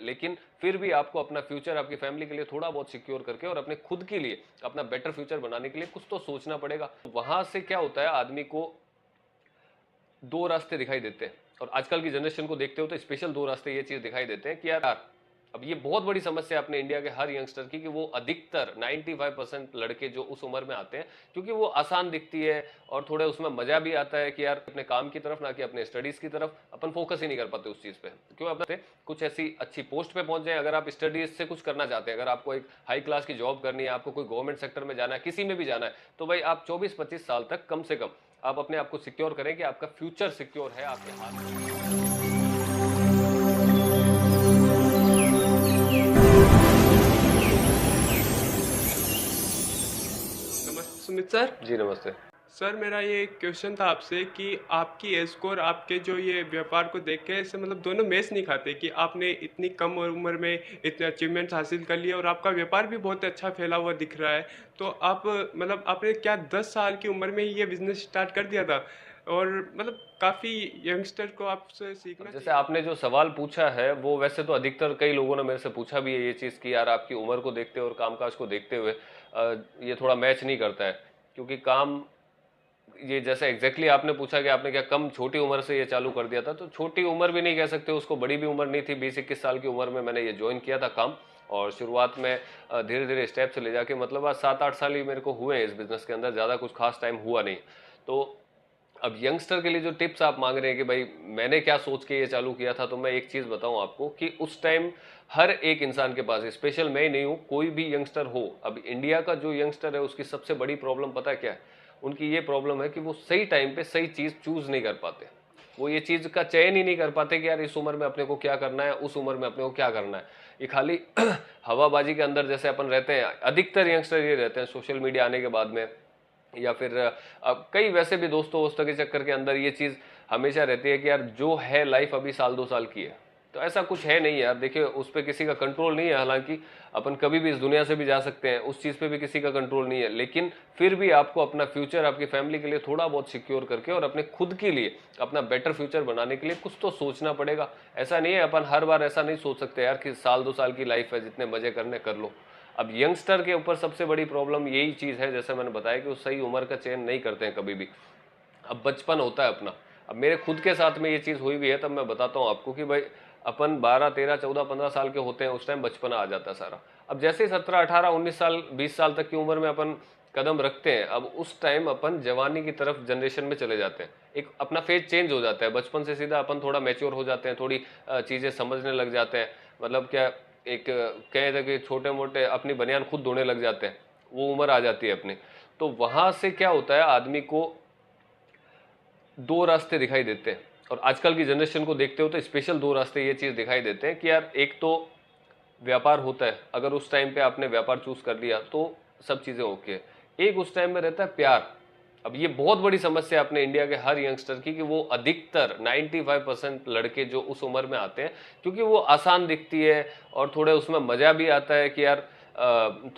लेकिन फिर भी आपको अपना फ्यूचर आपकी फैमिली के लिए थोड़ा बहुत सिक्योर करके और अपने खुद के लिए अपना बेटर फ्यूचर बनाने के लिए कुछ तो सोचना पड़ेगा। वहां से क्या होता है, आदमी को दो रास्ते दिखाई देते हैं, और आजकल की जनरेशन को देखते हो तो स्पेशल दो रास्ते ये चीज दिखाई देते हैं कि यार अब ये बहुत बड़ी समस्या है अपने इंडिया के हर यंगस्टर की, कि वो अधिकतर 95% लड़के जो उस उम्र में आते हैं, क्योंकि वो आसान दिखती है और थोड़े उसमें मजा भी आता है कि यार अपने काम की तरफ ना कि अपने स्टडीज की तरफ अपन फोकस ही नहीं कर पाते उस चीज पे। क्यों अपने कुछ ऐसी अच्छी पोस्ट पे पहुंच जाए, अगर आप स्टडीज से कुछ करना चाहते हैं, अगर आपको एक हाई क्लास की जॉब करनी है, आपको कोई गवर्नमेंट सेक्टर में जाना है, किसी में भी जाना है, तो भाई आप 24-25 साल तक कम से कम आप अपने आप को सिक्योर करें कि आपका फ्यूचर सिक्योर है आपके हाथ में। नमस्ते सुमित सर। जी नमस्ते। सर मेरा ये क्वेश्चन था आपसे कि आपकी एज को और आपके जो ये व्यापार को देख के ऐसे मतलब दोनों मैच नहीं खाते कि आपने इतनी कम उम्र में इतने अचीवमेंट्स हासिल कर लिए और आपका व्यापार भी बहुत अच्छा फैला हुआ दिख रहा है। तो आप मतलब आपने क्या 10 साल की उम्र में ही ये बिजनेस स्टार्ट कर दिया था? और मतलब काफ़ी यंगस्टर को आपसे सीखना जैसे चाहिए। आपने जो सवाल पूछा है वो वैसे तो अधिकतर कई लोगों ने मेरे से पूछा भी है ये चीज़ कि यार आपकी उम्र को देखते हुए और कामकाज को देखते हुए ये थोड़ा मैच नहीं करता है, क्योंकि काम ये जैसे एग्जैक्टली आपने पूछा कि आपने क्या कम छोटी उम्र से ये चालू कर दिया था, तो छोटी उम्र भी नहीं कह सकते उसको, बड़ी भी उम्र नहीं थी। 20-21 साल की उम्र में मैंने ये ज्वाइन किया था काम, और शुरुआत में धीरे धीरे स्टेप से ले जाके मतलब आज 7-8 साल ही मेरे को हुए हैं इस बिजनेस के अंदर, ज़्यादा कुछ खास टाइम हुआ नहीं। तो अब यंगस्टर के लिए जो टिप्स आप मांग रहे हैं कि भाई मैंने क्या सोच के ये चालू किया था, तो मैं एक चीज़ बताऊं आपको कि उस टाइम हर एक इंसान के पास, स्पेशल मैं ही नहीं हूं, कोई भी यंगस्टर हो, अब इंडिया का जो यंगस्टर है उसकी सबसे बड़ी प्रॉब्लम पता है क्या है? उनकी ये प्रॉब्लम है कि वो सही टाइम पे सही चीज़ चूज नहीं कर पाते। वो ये चीज़ का चयन ही नहीं कर पाते कि यार इस उम्र में अपने को क्या करना है, उस उम्र में अपने को क्या करना है। ये खाली हवाबाजी के अंदर जैसे अपन रहते हैं, अधिकतर यंगस्टर ये रहते हैं सोशल मीडिया आने के बाद में, या फिर अब कई वैसे भी दोस्तों वोस्तों के चक्कर के अंदर ये चीज़ हमेशा रहती है कि यार जो है लाइफ अभी साल 2 साल की है। तो ऐसा कुछ है नहीं यार, देखिए उस पर किसी का कंट्रोल नहीं है, हालांकि अपन कभी भी इस दुनिया से भी जा सकते हैं, उस चीज़ पे भी किसी का कंट्रोल नहीं है, लेकिन फिर भी आपको अपना फ्यूचर आपकी फैमिली के लिए थोड़ा बहुत सिक्योर करके और अपने खुद के लिए अपना बेटर फ्यूचर बनाने के लिए कुछ तो सोचना पड़ेगा। ऐसा नहीं है, अपन हर बार ऐसा नहीं सोच सकते यार कि साल 2 साल की लाइफ है, जितने मजे करने कर लो। अब यंगस्टर के ऊपर सबसे बड़ी प्रॉब्लम यही चीज़ है, जैसे मैंने बताया कि वो सही उम्र का चयन नहीं करते हैं कभी भी। अब बचपन होता है अपना, अब मेरे खुद के साथ में ये चीज़ हुई भी है, तब मैं बताता हूँ आपको कि भाई अपन 12, 13, 14, 15 साल के होते हैं, उस टाइम बचपना आ जाता है सारा। अब जैसे ही 17, 18, 19 साल 20 साल तक की उम्र में अपन कदम रखते हैं, अब उस टाइम अपन जवानी की तरफ जनरेशन में चले जाते हैं, एक अपना फेज चेंज हो जाता है, बचपन से सीधा अपन थोड़ा मैच्योर हो जाते हैं, थोड़ी चीज़ें समझने लग जाते हैं। मतलब क्या, एक कहे थे कि छोटे मोटे अपनी बनियान खुद धोने लग जाते हैं, वो उम्र आ जाती है अपनी। तो वहां से क्या होता है, आदमी को दो रास्ते दिखाई देते हैं, और आजकल की जनरेशन को देखते हो तो स्पेशल दो रास्ते ये चीज़ दिखाई देते हैं कि यार एक तो व्यापार होता है, अगर उस टाइम पे आपने व्यापार चूज कर लिया तो सब चीज़ें ओके है। एक उस टाइम में रहता है प्यार। अब ये बहुत बड़ी समस्या है अपने इंडिया के हर यंगस्टर की, कि वो अधिकतर 95% लड़के जो उस उम्र में आते हैं, क्योंकि वो आसान दिखती है और थोड़े उसमें मज़ा भी आता है कि यार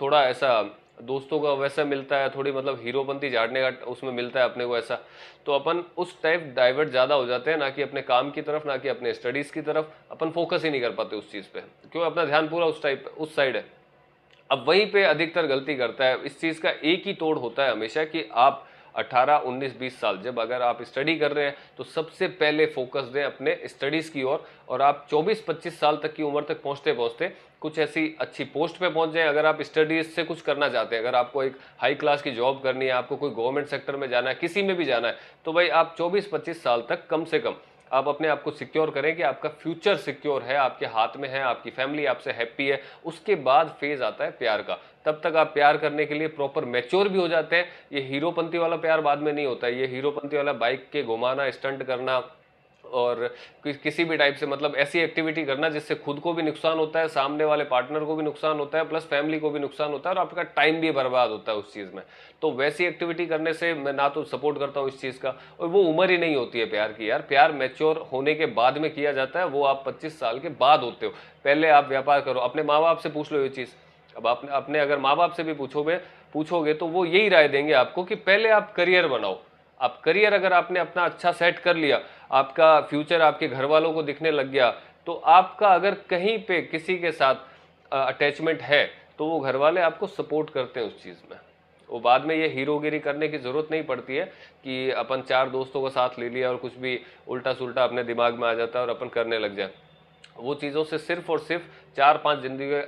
थोड़ा ऐसा दोस्तों का वैसा मिलता है, थोड़ी मतलब हीरोपंती झाड़ने का उसमें मिलता है अपने को ऐसा। तो अपन उस टाइप डाइवर्ट ज़्यादा हो जाते हैं, ना कि अपने काम की तरफ, ना कि अपने स्टडीज़ की तरफ, अपन फोकस ही नहीं कर पाते उस चीज़ पे, क्यों अपना ध्यान पूरा उस टाइप उस साइड है। अब वहीं पे अधिकतर गलती करता है। इस चीज़ का एक ही तोड़ होता है हमेशा कि आप 18, 19, 20 साल जब अगर आप स्टडी कर रहे हैं तो सबसे पहले फोकस दें अपने स्टडीज़ की ओर, और आप 24-25 साल तक की उम्र तक पहुंचते पहुंचते कुछ ऐसी अच्छी पोस्ट पे पहुंच जाएं। अगर आप स्टडीज़ से कुछ करना चाहते हैं, अगर आपको एक हाई क्लास की जॉब करनी है, आपको कोई गवर्नमेंट सेक्टर में जाना है, किसी में भी जाना है, तो भाई आप 24-25 साल तक कम से कम आप अपने आप को सिक्योर करें कि आपका फ्यूचर सिक्योर है, आपके हाथ में है, आपकी फैमिली आपसे हैप्पी है। उसके बाद फेज आता है प्यार का, तब तक आप प्यार करने के लिए प्रॉपर मैच्योर भी हो जाते हैं। ये हीरोपंती वाला प्यार बाद में नहीं होता है, ये हीरोपंती वाला बाइक के घुमाना, स्टंट करना और किसी भी टाइप से मतलब ऐसी एक्टिविटी करना जिससे खुद को भी नुकसान होता है, सामने वाले पार्टनर को भी नुकसान होता है, प्लस फैमिली को भी नुकसान होता है, और आपका टाइम भी बर्बाद होता है उस चीज़ में। तो वैसी एक्टिविटी करने से मैं ना तो सपोर्ट करता हूँ इस चीज़ का, और वो उम्र ही नहीं होती है प्यार की यार। प्यार मैच्योर होने के बाद में किया जाता है, वो आप 25 साल के बाद होते हो। पहले आप व्यापार करो, अपने माँ बाप से पूछ लो ये चीज़। अब आपने अपने अगर माँ बाप से भी पूछोगे तो वो यही राय देंगे आपको कि पहले आप करियर बनाओ। आप करियर अगर आपने अपना अच्छा सेट कर लिया, आपका फ्यूचर आपके घर वालों को दिखने लग गया, तो आपका अगर कहीं पे किसी के साथ अटैचमेंट है तो वो घर वाले आपको सपोर्ट करते हैं उस चीज़ में। वो बाद में ये हीरोगिरी करने की ज़रूरत नहीं पड़ती है कि अपन 4 दोस्तों को साथ ले लिया और कुछ भी उल्टा सुल्टा अपने दिमाग में आ जाता है और अपन करने लग जाए। वो चीज़ों से सिर्फ और सिर्फ 4-5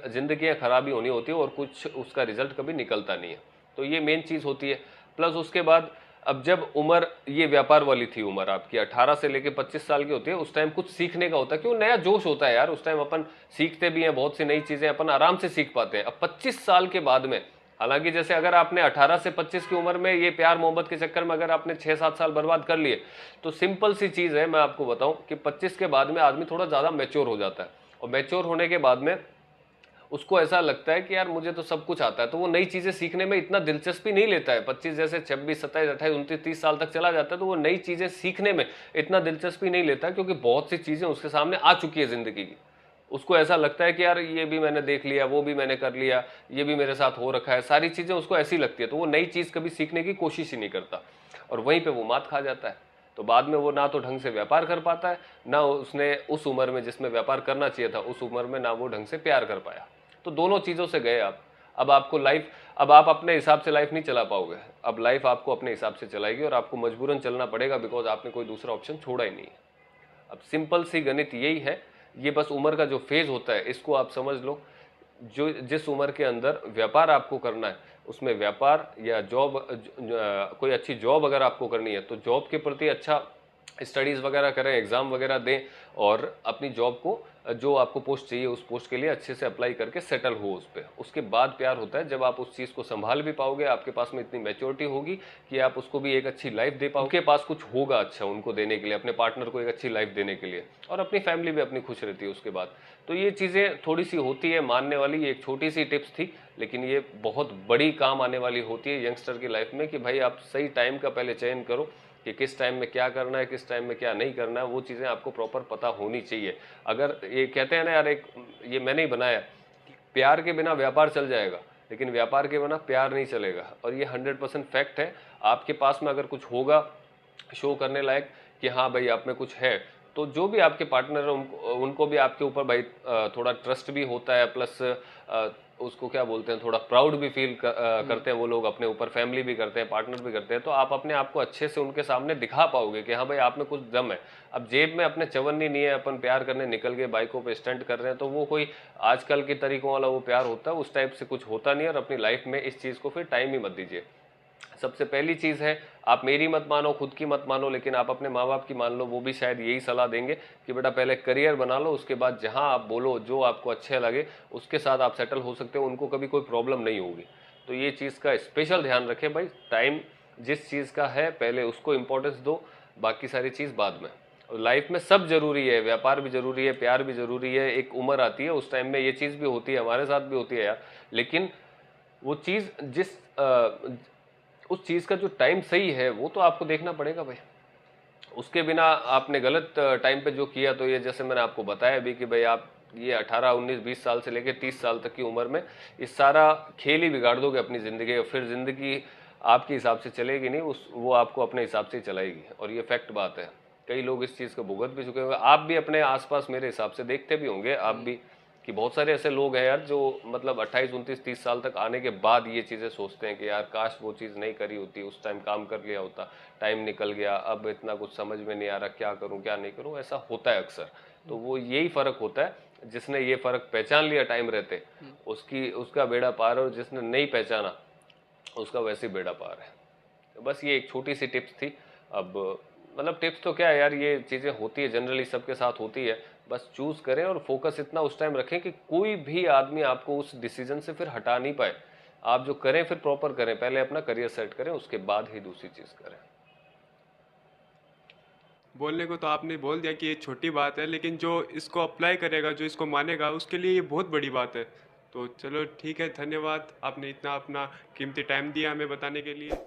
जिंदगियाँ खराबी होनी होती है और कुछ उसका रिजल्ट कभी निकलता नहीं है। तो ये मेन चीज़ होती है। प्लस उसके बाद अब जब उम्र ये व्यापार वाली थी, उम्र आपकी 18 से लेके 25 साल की होती है, उस टाइम कुछ सीखने का होता है, क्यों नया जोश होता है यार। उस टाइम अपन सीखते भी हैं, बहुत सी नई चीज़ें अपन आराम से सीख पाते हैं। अब 25 साल के बाद में, हालांकि जैसे अगर आपने 18 से 25 की उम्र में ये प्यार मोहब्बत के चक्कर में अगर आपने 6-7 साल बर्बाद कर लिए, तो सिंपल सी चीज़ है, मैं आपको बताऊं कि 25 के बाद में आदमी थोड़ा ज़्यादा मैच्योर हो जाता है। और मैच्योर होने के बाद में उसको ऐसा लगता है कि यार मुझे तो सब कुछ आता है, तो वो नई चीज़ें सीखने में इतना दिलचस्पी नहीं लेता है। 25 जैसे 26, 27, 28, 29, 30 साल तक चला जाता है तो वो नई चीज़ें सीखने में इतना दिलचस्पी नहीं लेता है, क्योंकि बहुत सी चीज़ें उसके सामने आ चुकी है ज़िंदगी की। उसको ऐसा लगता है कि यार ये भी मैंने देख लिया, वो भी मैंने कर लिया, ये भी मेरे साथ हो रखा है, सारी चीज़ें उसको ऐसी लगती है, तो वो नई चीज़ कभी सीखने की कोशिश ही नहीं करता और वहीं पे वो मात खा जाता है। तो बाद में वो ना तो ढंग से व्यापार कर पाता है, ना उसने उस उम्र में जिसमें व्यापार करना चाहिए था उस उम्र में ना वो ढंग से प्यार कर पाया। तो दोनों चीज़ों से गए आप। अब आपको लाइफ, अब आप अपने हिसाब से लाइफ नहीं चला पाओगे। अब लाइफ आपको अपने हिसाब से चलाएगी और आपको मजबूरन चलना पड़ेगा, बिकॉज आपने कोई दूसरा ऑप्शन छोड़ा ही नहीं है। अब सिंपल सी गणित यही है। ये बस उम्र का जो फेज होता है इसको आप समझ लो। जो जिस उम्र के अंदर व्यापार आपको करना है, उसमें व्यापार या जॉब, कोई अच्छी जॉब अगर आपको करनी है तो जॉब के प्रति अच्छा स्टडीज़ वगैरह करें, एग्ज़ाम वगैरह दें और अपनी जॉब को, जो आपको पोस्ट चाहिए उस पोस्ट के लिए अच्छे से अप्लाई करके सेटल हो उस पर। उसके बाद प्यार होता है जब आप उस चीज़ को संभाल भी पाओगे, आपके पास में इतनी मैच्योरिटी होगी कि आप उसको भी एक अच्छी लाइफ दे पाओगे, उनके पास कुछ होगा अच्छा उनको देने के लिए, अपने पार्टनर को एक अच्छी लाइफ देने के लिए, और अपनी फैमिली भी अपनी खुश रहती है उसके बाद। तो ये चीज़ें थोड़ी सी होती है मानने वाली। ये एक छोटी सी टिप्स थी, लेकिन ये बहुत बड़ी काम आने वाली होती है यंगस्टर की लाइफ में, कि भाई आप सही टाइम का पहले चयन करो कि किस टाइम में क्या करना है, किस टाइम में क्या नहीं करना है, वो चीज़ें आपको प्रॉपर पता होनी चाहिए। अगर ये कहते हैं ना यार, एक ये मैंने ही बनाया, प्यार के बिना व्यापार चल जाएगा लेकिन व्यापार के बिना प्यार नहीं चलेगा, और ये 100% फैक्ट है। आपके पास में अगर कुछ होगा शो करने लायक कि हाँ भाई आप में कुछ है, तो जो भी आपके पार्टनर है उनको भी आपके ऊपर भाई थोड़ा ट्रस्ट भी होता है, प्लस उसको क्या बोलते हैं, थोड़ा प्राउड भी फील करते हैं वो लोग अपने ऊपर, फैमिली भी करते हैं, पार्टनर भी करते हैं। तो आप अपने आप को अच्छे से उनके सामने दिखा पाओगे कि हाँ भाई आप में कुछ दम है। अब जेब में अपने चवन्नी नहीं है, अपन प्यार करने निकल गए, बाइकों पे स्टंट कर रहे हैं, तो वो कोई आजकल के तरीकों वाला वो प्यार होता है, उस टाइप से कुछ होता नहीं है। और अपनी लाइफ में इस चीज़ को फिर टाइम ही मत दीजिए। सबसे पहली चीज़ है, आप मेरी मत मानो, खुद की मत मानो, लेकिन आप अपने माँ बाप की मान लो। वो भी शायद यही सलाह देंगे कि बेटा पहले करियर बना लो, उसके बाद जहाँ आप बोलो जो आपको अच्छे लगे उसके साथ आप सेटल हो सकते हो, उनको कभी कोई प्रॉब्लम नहीं होगी। तो ये चीज़ का स्पेशल ध्यान रखें भाई। टाइम जिस चीज़ का है पहले उसको इम्पोर्टेंस दो, बाकी सारी चीज़ बाद में। और लाइफ में सब जरूरी है, व्यापार भी जरूरी है, प्यार भी जरूरी है। एक उम्र आती है उस टाइम में ये चीज़ भी होती है, हमारे साथ भी होती है यार। लेकिन वो चीज़ उस चीज़ का जो टाइम सही है वो तो आपको देखना पड़ेगा भाई। उसके बिना आपने गलत टाइम पे जो किया, तो ये जैसे मैंने आपको बताया अभी कि भाई आप ये 18, 19, 20 साल से लेकर 30 साल तक की उम्र में इस सारा खेल ही बिगाड़ दोगे अपनी ज़िंदगी, और फिर ज़िंदगी आपके हिसाब से चलेगी नहीं, वो आपको अपने हिसाब से ही चलाएगी। और ये फैक्ट बात है, कई लोग इस चीज़ को भुगत भी चुके होंगे। आप भी अपने आसपास मेरे हिसाब से देखते भी होंगे आप भी, कि बहुत सारे ऐसे लोग हैं यार जो मतलब 28, 29, 30 साल तक आने के बाद ये चीज़ें सोचते हैं कि यार काश वो चीज़ नहीं करी होती, उस टाइम काम कर लिया होता, टाइम निकल गया, अब इतना कुछ समझ में नहीं आ रहा क्या करूं क्या नहीं करूं, ऐसा होता है अक्सर। तो वो यही फ़र्क होता है, जिसने ये फ़र्क पहचान लिया टाइम रहते उसका बेड़ा पार है, और जिसने नहीं पहचाना उसका वैसे ही बेड़ा पार है। तो बस ये एक छोटी सी टिप्स थी। अब मतलब टिप्स तो क्या है यार, ये चीज़ें होती है जनरली सबके साथ होती है। बस चूज़ करें और फोकस इतना उस टाइम रखें कि कोई भी आदमी आपको उस डिसीजन से फिर हटा नहीं पाए। आप जो करें फिर प्रॉपर करें, पहले अपना करियर सेट करें, उसके बाद ही दूसरी चीज़ करें। बोलने को तो आपने बोल दिया कि ये छोटी बात है, लेकिन जो इसको अप्लाई करेगा, जो इसको मानेगा, उसके लिए ये बहुत बड़ी बात है। तो चलो ठीक है, धन्यवाद, आपने इतना अपना कीमती टाइम दिया हमें बताने के लिए।